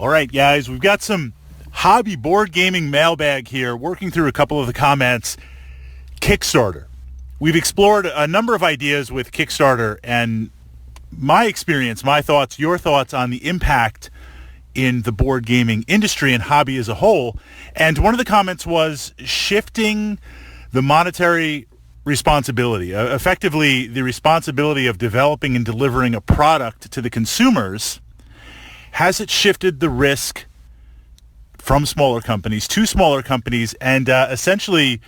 All right, guys, we've got some hobby board gaming mailbag here, working through a couple of the comments. Kickstarter. We've explored a number of ideas with Kickstarter, and my experience, my thoughts, your thoughts on the impact in the board gaming industry and hobby as a whole. And one of the comments was shifting the monetary responsibility, effectively the responsibility of developing and delivering a product to the consumers. Has it shifted the risk from smaller companies to smaller companies and essentially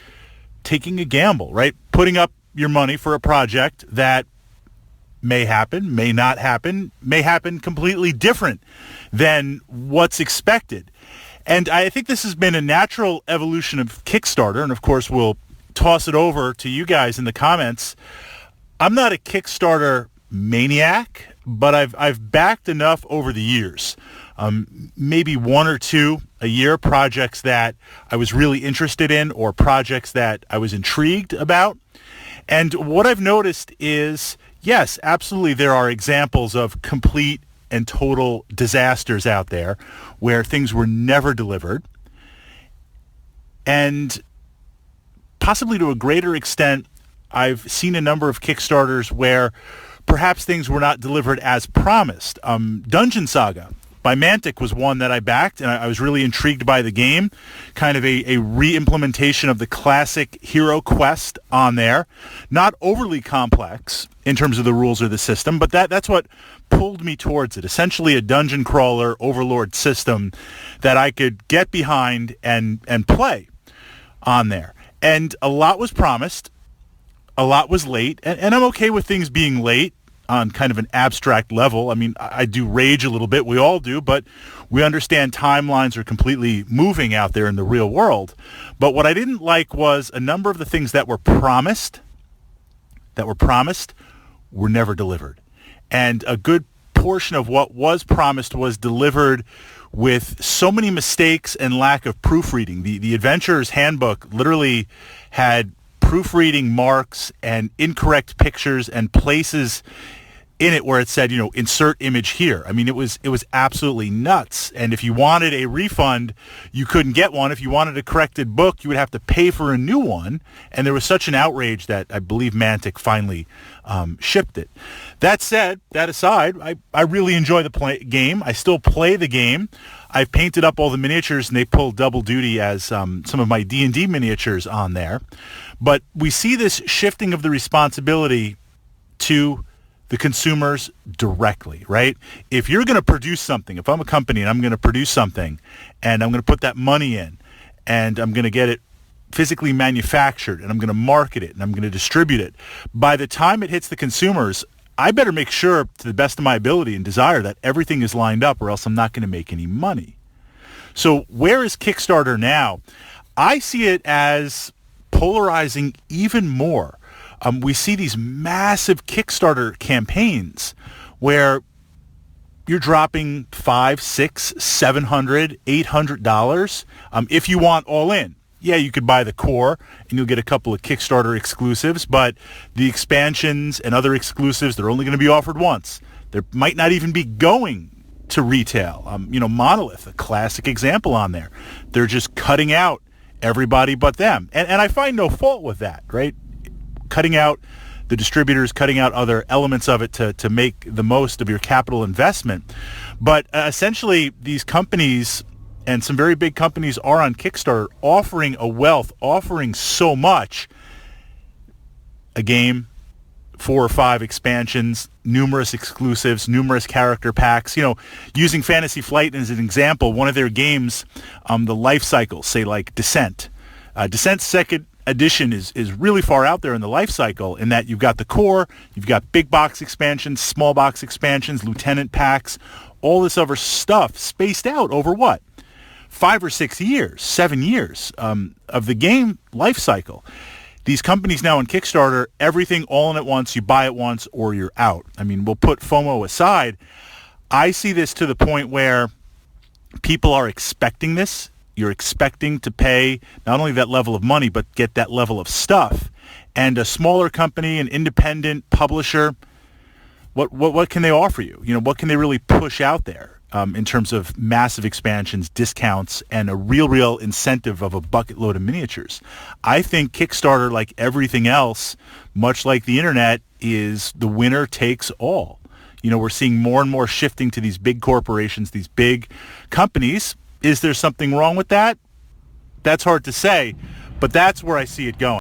taking a gamble, right? Putting up your money for a project that may happen, may not happen, may happen completely different than what's expected. And I think this has been a natural evolution of Kickstarter, and of course we'll toss it over to you guys in the comments. I'm not a Kickstarter maniac, but I've backed enough over the years, maybe one or two a year, projects that I was really interested in or projects that I was intrigued about. And what I've noticed is, yes, absolutely, there are examples of complete and total disasters out there where things were never delivered. And possibly to a greater extent, I've seen a number of Kickstarters where perhaps things were not delivered as promised. Dungeon Saga by Mantic was one that I backed, and I was really intrigued by the game. Kind of a re-implementation of the classic Hero Quest on there. Not overly complex in terms of the rules or the system, but that's what pulled me towards it. Essentially a dungeon crawler overlord system that I could get behind and play on there. And a lot was promised. A lot was late, and I'm okay with things being late on kind of an abstract level. I mean, I do rage a little bit. We all do, but we understand timelines are completely moving out there in the real world. But what I didn't like was a number of the things that were promised were never delivered. And a good portion of what was promised was delivered with so many mistakes and lack of proofreading. The Adventurer's Handbook literally had proofreading marks and incorrect pictures and places in it where it said, insert image here. I mean, it was absolutely nuts. And if you wanted a refund, you couldn't get one. If you wanted a corrected book, you would have to pay for a new one. And there was such an outrage that I believe Mantic finally shipped it. That said, that aside, I really enjoy the game. I still play the game. I've painted up all the miniatures, and they pull double duty as some of my D&D miniatures on there. But we see this shifting of the responsibility to the consumers directly, right? If you're going to produce something, if I'm a company and I'm going to produce something and I'm going to put that money in and I'm going to get it physically manufactured and I'm going to market it and I'm going to distribute it, by the time it hits the consumers, I better make sure to the best of my ability and desire that everything is lined up, or else I'm not going to make any money. So where is Kickstarter now? I see it as polarizing even more. We see these massive Kickstarter campaigns where you're dropping $500, $600, $700, $800 if you want all in. Yeah, you could buy the core and you'll get a couple of Kickstarter exclusives, but the expansions and other exclusives, they're only going to be offered once. They might not even be going to retail. Monolith, a classic example on there. They're just cutting out everybody but them. And I find no fault with that, right? Cutting out the distributors, cutting out other elements of it to make the most of your capital investment. But essentially, these companies, and some very big companies, are on Kickstarter offering a wealth, offering so much. A game, 4 or 5 expansions, numerous exclusives, numerous character packs. Using Fantasy Flight as an example, one of their games, the life cycle, say like Descent. Descent's second edition is really far out there in the life cycle, in that you've got the core, you've got big box expansions, small box expansions, lieutenant packs, all this other stuff spaced out over what? 5 or 6 years, 7 years of the game life cycle. These companies now on Kickstarter, everything all in at once, you buy it once or you're out. I mean, we'll put FOMO aside. I see this to the point where people are expecting this. You're expecting to pay not only that level of money, but get that level of stuff. And a smaller company, an independent publisher, what can they offer you? What can they really push out there? in terms of massive expansions, discounts, and a real incentive of a bucket load of miniatures. I think Kickstarter, like everything else, much like the internet, is the winner takes all. You know, we're seeing more and more shifting to these big corporations, these big companies. Is there something wrong with that? That's hard to say, but that's where I see it going.